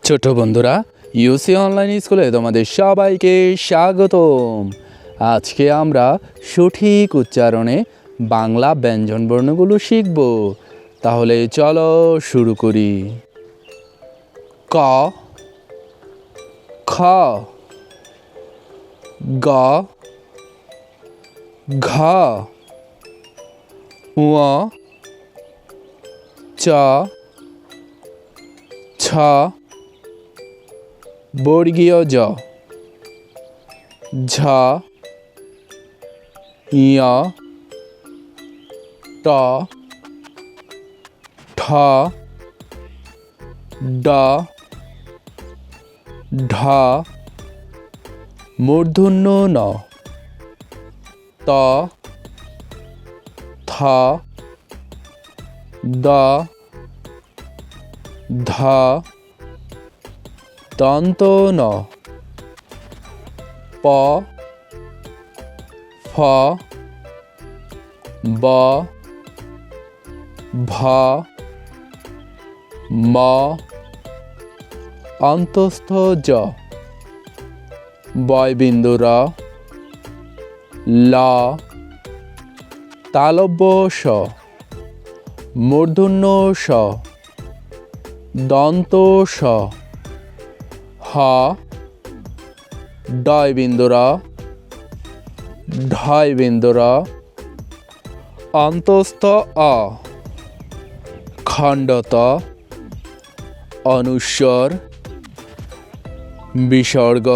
ছোট বন্ধুরা, ইউসি অনলাইন স্কুলে তোমাদের সবাইকে স্বাগতম। আজকে আমরা সঠিক উচ্চারণে বাংলা ব্যঞ্জনবর্ণগুলো শিখব। তাহলে চলো শুরু করি। ক, খ, গ, ঘ, ঙ, চ, ছ, বর্গীয় জ, ঝ, ঞ, ট, ঠ, ড, ঢ, মূর্ধন্য ন, ত, থ, দ, ধ, দন্ত ন, প, ফ, ব, ভ, ম, অন্তস্থ জ, বয়বিন্দু র, ল, তালব্য স, মূর্ধন্য স, দন্ত স, হ, ডয়বিন্দু র, ঢয়বিন্দু র, অন্তস্থ অ, খণ্ডত, অনুস্বর, বিসর্গ,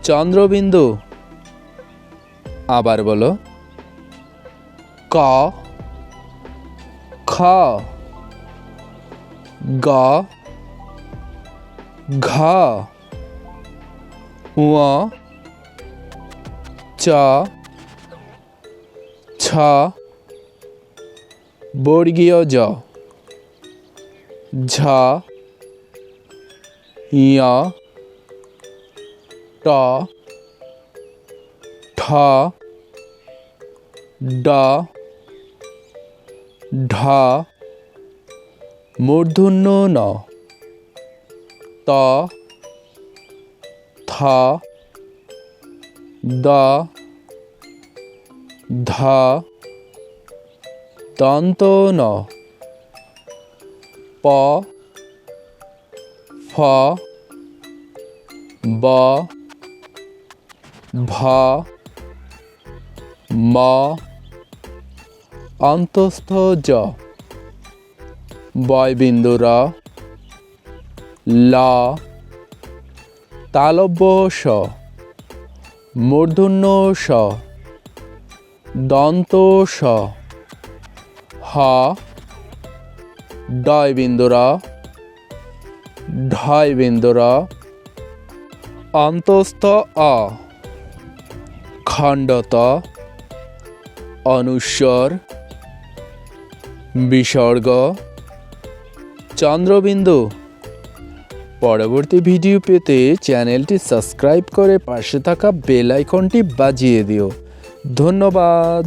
চন্দ্রবিন্দু। আবার বলো। ক, খ, গ, ঘ, ঙ, চ, ছ, বর্গীয় জ, ঝ, ঞ, ট, ঠ, ড, ঢ, মূর্ধন্য ন, ত, থ, দ, ধ, দন্ত ন, প, ফ, ব, ভ, ম, অন্তস্থ জ, বয়বিন্দু র, ল, তালব্য স, মূর্ধন্য স, দন্ত স, হ, ডয়বিন্দু র, ঢয়বিন্দু র, অন্তস্থ অ, খণ্ডত, অনুস্বর, বিসর্গ, চন্দ্রবিন্দু। পরবর্তী ভিডিও পেতে চ্যানেলটি সাবস্ক্রাইব করে পাশে থাকা বেল আইকনটি বাজিয়ে দিও। ধন্যবাদ।